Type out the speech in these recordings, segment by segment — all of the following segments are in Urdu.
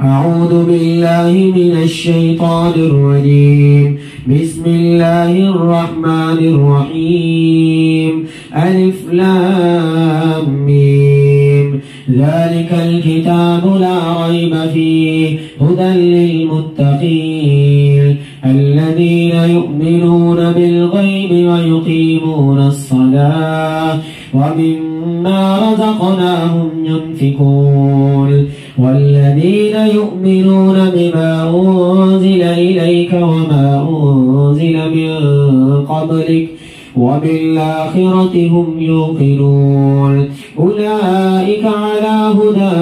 أعوذ بالله من الشيطان الرجيم. بسم الله الرحمن الرحيم. ألف لام ميم. ذلك الكتاب لا ريب فيه هدى للمتقين الذين يؤمنون بالغيب ويقيمون الصلاة ومما رزقناهم ينفقون والذين يؤمنون بما أنزل إليك وما أنزل من قبلك وبالآخرة هم يوقنون أولئك على هدى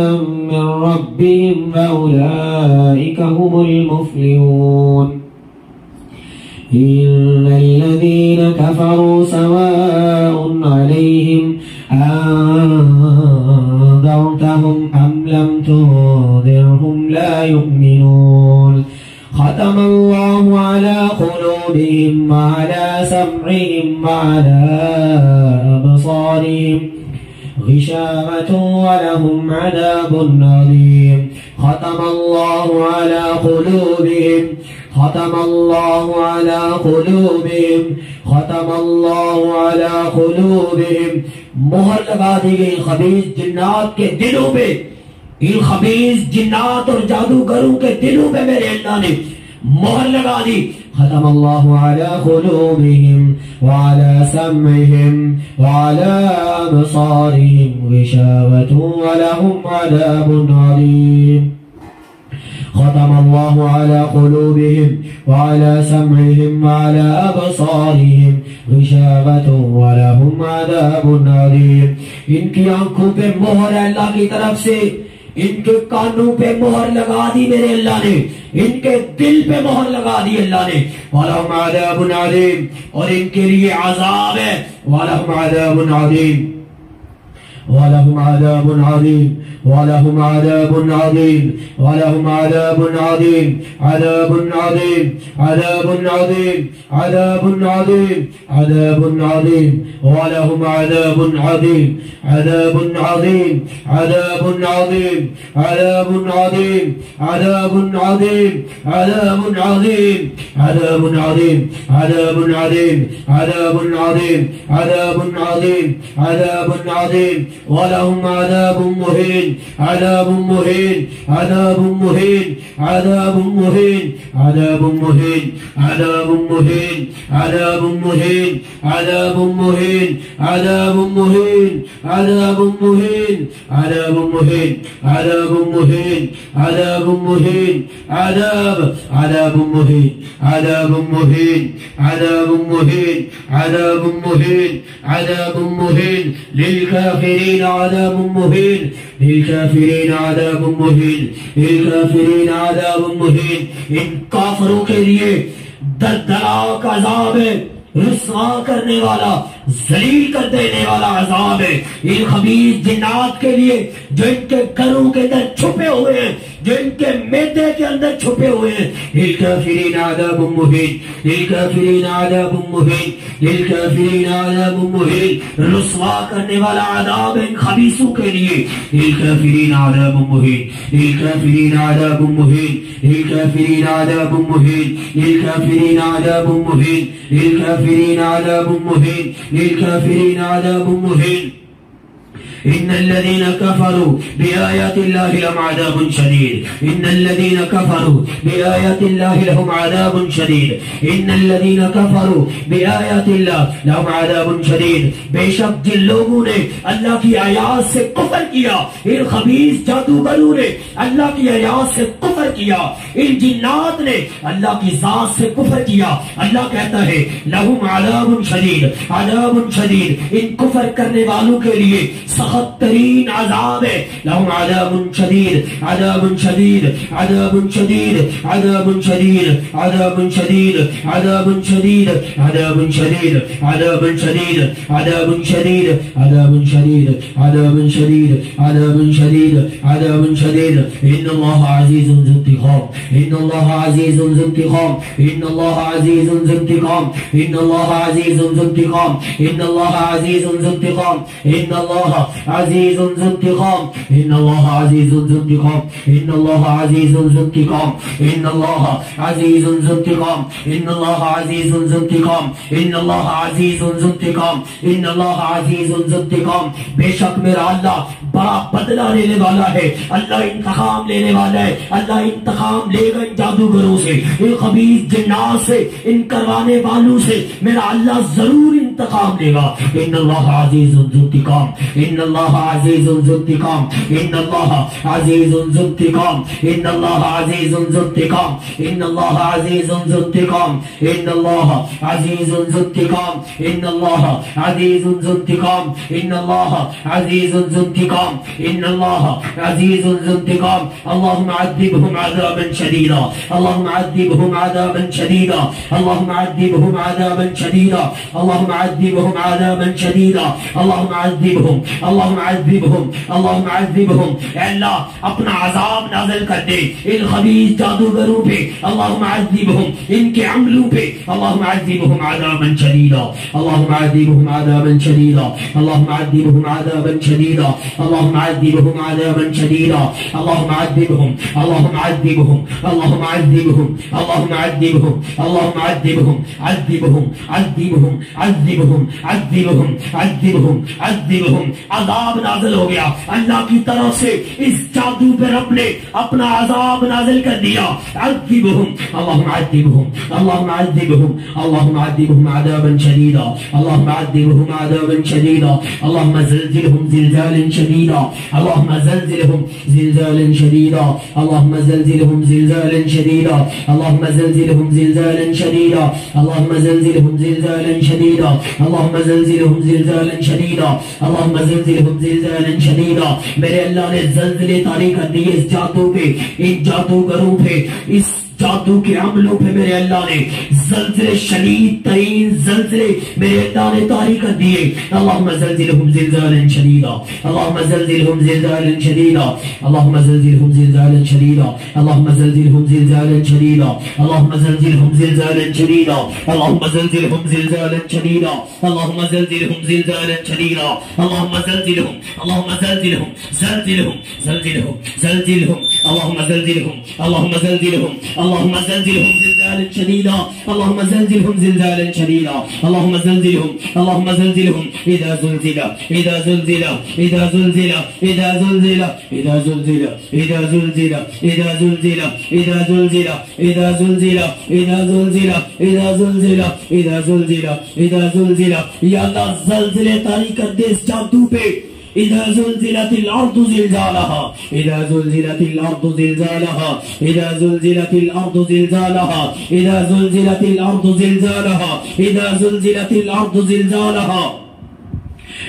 من ربهم وأولئك هم المفلحون. إن الذين كفروا سواء عليهم أنذرتهم أم لم تنذرهم لا يؤمنون. ختم الله على قلوبهم وعلى سمعهم وعلى أبصارهم غشاوة ولهم عذاب عظيم. ختم الله على قلوبهم ختم الله على قلوبهم ختم الله على قلوبهم. مہر لگا دی گئی خبیث جنات کے دلوں پہ، ان خبیث جنات اور جادوگروں کے دلوں پہ میرے اللہ نے مہر لگا دی. ختم اللہ علی قلوبہم وعلی سمعہم وعلی ابصارہم غشاوۃ ولہم عذاب عظیم. ختم اللہ علی قلوبہم وعلی سمعہم وعلی ابصارہم غشاوۃ ولہم عذاب عظیم. ان کی آنکھوں پہ مہر ہے اللہ کی طرف سے، ان کے کانوں پہ مہر لگا دی میرے اللہ نے، ان کے دل پہ مہر لگا دی اللہ نے. وَلَهُمْ عَذَابٌ عَظِيمٌ، اور ان کے لیے عذاب ہے. وَلَهُمْ عَذَابٌ عَظِيمٌ وَلَهُمْ عَذَابٌ عَظِيمٌ وَلَهُمْ عَذَابٌ عَظِيمٌ وَلَهُمْ عَذَابٌ عَظِيمٌ عَذَابٌ عَظِيمٌ عَذَابٌ عَظِيمٌ عَذَابٌ عَظِيمٌ عَذَابٌ عَظِيمٌ وَلَهُمْ عَذَابٌ عَظِيمٌ عَذَابٌ عَظِيمٌ عَذَابٌ عَظِيمٌ عَذَابٌ عَظِيمٌ عَذَابٌ عَظِيمٌ عَذَابٌ عَظِيمٌ عَذَابٌ عَظِيمٌ عَذَابٌ عَظِيمٌ عَذَابٌ عَظِيمٌ عَذَابٌ عَظِيمٌ عَذَابٌ عَظِيمٌ وَلَهُمْ عَذَابٌ مُهِينٌ عَذَابٌ مُهِينٌ عَذَابٌ مُهِينٌ عَذَابٌ مُهِينٌ عَذَابٌ مُهِينٌ عَذَابٌ مُهِينٌ عَذَابٌ مُهِينٌ عَذَابٌ مُهِينٌ عَذَابٌ مُهِينٌ عَذَابٌ مُهِينٌ عَذَابٌ مُهِينٌ عَذَابٌ مُهِينٌ عَذَابٌ مُهِينٌ عَذَابٌ مُهِينٌ عَذَابٌ مُهِينٌ عَذَابٌ مُهِينٌ عَذَابٌ مُهِينٌ عَذَابٌ مُهِينٌ للكافرين عذاب مهين للكافرين عذاب مهين للكافرين عذاب مهين. ان کافروں کے لیے دردناک عذاب ہے، رسوا کرنے والا، ذلیل کر دینے والا عذاب ہے. ان خبیث جنات کے لیے جو ان کے گھروں کے اندر چھپے ہوئے ہیں، جو ان کے میدے کے اندر چھپے ہوئے ہیں. للکافرین عذاب مہین للکافرین عذاب مہین للکافرین عذاب مہین. رسوا کرنے والا عذاب ان خبیثوں کے لیے. للکافرین عذاب مہین للکافرین عذاب مہین للکافرین عذاب مہین للکافرین عذاب مہین للکافرین عذاب مہین للكافرين عذاب مهين. إن الذين كفروا بآيات الله لهم عذاب شديد. إن الذين كفروا بآيات الله لهم عذاب شديد. إن الذين كفروا بآيات الله لهم عذاب شديد. بے شک جن لوگوں نے اللہ کی آیات سے کفر کیا، ان خبیث جادوگروں نے اللہ کی آیات سے کفر کیا، ان جنات نے اللہ کی ذات سے کفر کیا. اللہ کہتا ہے لهم عذاب شدید عذاب شدید. ان کفر کرنے والوں کے لیے سخت ترین عذاب ہے. لهم عذاب شدید عذاب شدید عذاب شدید عذاب شدید عذاب شدید عذاب شدید عذاب شدید عذاب شدید عذاب شدید عذاب شدید عذاب شدید عذاب شدید عذاب شدید. ان اللہ عزیز ذو انتقام ان اللہ عزیز ذو انتقام ان اللہ عزیز ذو انتقام ان اللہ عزیز ذو انتقام ان اللہ عزیز ذو انتقام ان اللہ عزیز ذو انتقام ان اللہ عزیز ذو انتقام ان اللہ عزیز ذو انتقام ان اللہ عزیز ذو انتقام ان اللہ عزیز ذو انتقام ان اللہ عزیز ذو انتقام ان اللہ عزیز ذو انتقام بے شک میرا اللہ بڑا بدلہ لینے والا ہے اللہ انتقام لینے والا ہے اللہ انتقام لے گا ان جادوگروں سے ان خبیث جنات سے ان کروانے والوں سے میرا اللہ ضرور انتقام لے گا ان اللہ عزیز ذو انتقام ان اللہ عزیز ذو انتقام ان اللہ عزیز ذو انتقام ان اللہ عزیز ذو انتقام ان اللہ عزیز ذو انتقام ان اللہ عزیز ذو انتقام ان اللہ عزیز ذو انتقام ان اللہ عزیز ذو انتقام ان اللہ عزیز ذو انتقام اللهم عذبهم عذابا شديدا اللهم عذبهم عذابا شديدا اللهم عذبهم عذابا شديدا اللهم عذبهم عذابا شديدا اللهم عذبهم اللهم عذبهم اللهم عذبهم اے اللہ اپنا عذاب نازل کر دے ان خبیث جادوگروں پہ اللهم عذبهم ان کے عملوں پہ اللهم عذبهم عذابا شديدا اللهم عذبهم عذابا شديدا اللهم عذبهم عذابا شديدا اللهم عذبهم عذابا شديدا اللهم عذبهم اللهم عذبهم اللهم عذبهم اللهم عذبهم اللهم عذبهم عذبهم عذبهم عذبهم عذبهم عذبهم عذبهم عذاب نازل ہو گیا اللہ کی طرف سے اس جادو پہ رب نے اپنا عذاب نازل کر دیا عذبهم اللهم عذبهم اللهم عذبهم اللهم عذبهم عذابا شديدا اللهم عذبهم عذابا شديدا اللهم زلزلهم زلزالا شديدا اللهم زلزلهم زلزالا شديدا اللهم زلزلهم زلزالا شديدا اللهم زلزلهم زلزالا شديدا اللهم زلزلهم زلزالا شديدا اللهم زلزلهم زلزالا شديدا اللهم زلزلهم زلزالا شديدا میرے اللہ نے زلزلے طاری کر دیے اس جادو پہ ان جادوگروں پہ اس جادو کے عملوں پہ میرے اللہ نے زلزلے شدید ترین زلزلے میرے اللہ نے طاری کر دیے اللهم زلزلهم زلزالا شديدا اللهم زلزلهم زلزالا شديدا اللهم زلزلهم زلزالا شديدا اللهم زلزلهم زلزالا شديدا اللهم زلزلهم زلزالا شديدا اللهم زلزلهم زلزالا شديدا اللهم زلزلهم زلزالا شديدا اللهم زلزلهم اللهم زلزلهم زلزلهم زلزلهم زلزلهم اللهم زلزلهم اللهم زلزلهم اللهم زلزلهم زلزالا شديدا اللهم زلزلهم زلزالا شديدا اللهم زلزلهم اللهم زلزلهم إذا زلزل إذا زلزل إذا زلزل إذا زلزل إذا زلزل إذا زلزل إذا زلزل إذا زلزل إذا زلزل إذا زلزل إذا زلزل إذا زلزل إذا زلزل یا اللہ زلزلے طاری کر دے اس جادو پہ إذا زلزلت الأرض زلزالها إذا زلزلت الأرض زلزالها إذا زلزلت الأرض زلزالها إذا زلزلت الأرض زلزالها إذا زلزلت الأرض زلزالها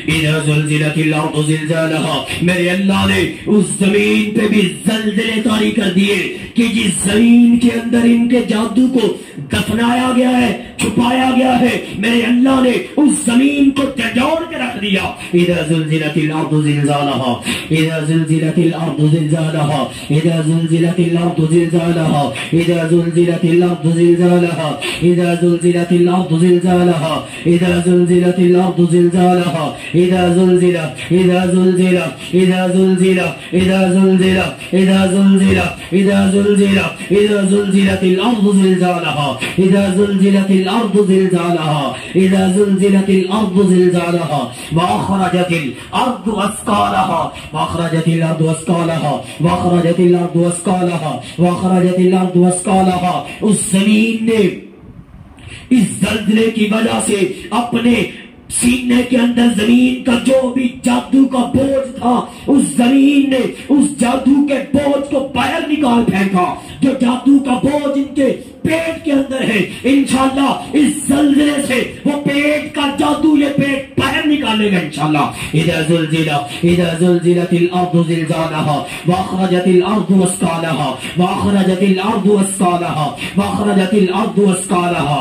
إذا زلزلت الأرض زلزالها میرے اللہ نے اس زمین پہ بھی زلزلے طاری کر دیے کہ جس زمین کے اندر ان کے جادو کو دفنایا گیا ہے چھپایا گیا ہے میرے اللہ نے اس زمین کو جھنجھوڑ کے رکھ دیا إذا زلزلت الأرض زلزالها إذا زلزلت الأرض زلزالها إذا زلزلت الأرض زلزالها إذا زلزلت الأرض زلزالها إذا زلزلت الأرض زلزالها إذا زلزلت الأرض زلزالها إذا زلزل إذا زلزل إذا زلزل إذا زلزل إذا زلزل إذا زلزل إذا زلزلت الأرض زلزالها إذا زلزلت الأرض زلزالها إذا زلزلت الأرض زلزالها وأخرجت الأرض أثقالها وأخرجت الأرض أثقالها وأخرجت الأرض أثقالها وأخرجت الأرض أثقالها اس زمین نے اس زلزلے کی وجہ سے اپنے سینے کے اندر زمین کا جو بھی جادو کا بوجھ تھا اس زمین نے اس جادو کے بوجھ کو باہر نکال پھینکا جو جادو کا بوجھ ان کے پیٹ کے اندر ہے انشاءاللہ اس زلزلے سے وہ پیٹ کا جادو یہ پیٹ باہر نکالے گا انشاءاللہ اذا زلزلت الارض زلزالها واخرجت الارض اثقالها واخرجت الارض اثقالها واخرجت الارض اثقالها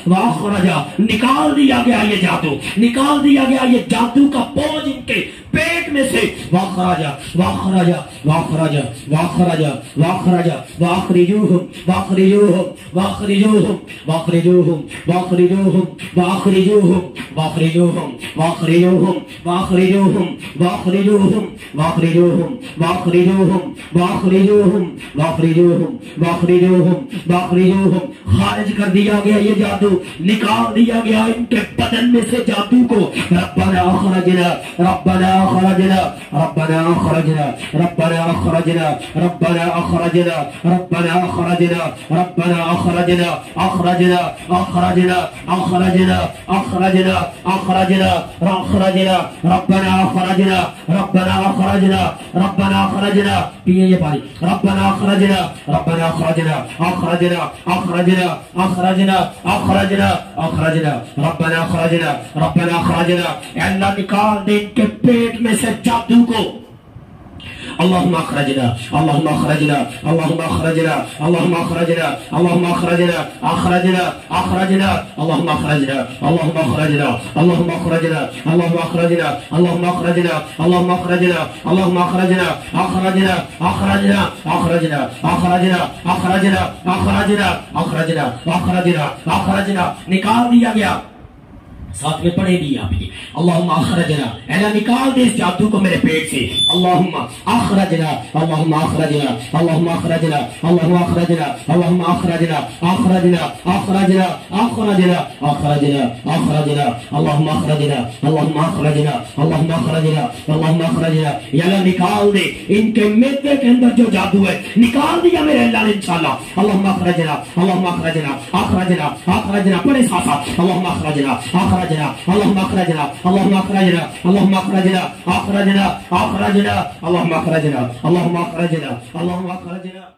واخرج نکال دیا گیا یہ جادو نکال دیا گیا یہ جادو کا بوجھ ان کے پیٹ میں سے واخراجا واخراجا واخراجا واخراجا واخراجا واخرجوہم واخرجوہم واخرجوہم واخرجوہم واخرجوہم واخرجوہم واخرجوہم واخرجوہم واخرجوہم واخرجوہم واخرجوہم واخرجوہم واخرجوہم واخرجوہم واخرجوہم واخرجوہم خارج کر دیا گیا یہ جادو، نکال دیا گیا ان کے بدن میں سے جادو کو. ربنا اخرجنا ربنا اخرجنا ربنا اخرجنا ربنا اخرجنا ربنا اخرجنا ربنا اخرجنا ربنا اخرجنا اخرجنا اخرجنا اخرجنا اخرجنا اخرجنا اخرجنا ربنا اخرجنا ربنا اخرجنا ربنا اخرجنا. پیے یہ پانی. ربنا اخرجنا ربنا اخرجنا اخرجنا اخرجنا اخرجنا اخرجنا اخرجنا ربنا اخرجنا ربنا اخرجنا. اے اللہ نکال دے ان کے پیٹ میں سے جادو کو. اللهم اخرجنا اللهم اخرجنا اللهم اخرجنا اللهم اخرجنا اللهم اخرجنا اخرجنا اخرجنا اللهم اخرجنا اللهم اخرجنا اللهم اخرجنا اللهم اخرجنا اللهم اخرجنا اللهم اخرجنا اللهم اخرجنا اخرجنا اخرجنا اخرجنا اخرجنا اخرجنا اخرجنا اخرجنا اخرجنا اخرجنا. نکال دیا گیا. ساتھ میں پڑھے بھی آپ یہ اللہم اخرجنا. اللہ نکال دے اس جادو کو میرے پیٹ سے. اللہم اخرجنا اللہم اخرجنا اللہم اخرجنا اللہم اخرجنا اللہم اخرجنا اخرجنا اخرجنا اخرجنا اخرجنا اخرجنا اللہم اخرجنا اللہم اخرجنا اللہم اخرجنا اللہم اخرجنا. یا اللہ نکال دے ان کے معدے کے اندر جو جادو ہے، نکال دیا میرے اللہ نے انشاءاللہ. اللہم اخرجنا اللہم اخرجنا اخرجنا اخرجنا. پڑھے ساتھ اللہم اخرجنا اخرجنا اللهم اخرجنا اللهم اخرجنا اللهم اخرجنا اخرجنا اخرجنا اللهم اخرجنا اللهم اخرجنا اللهم اخرجنا.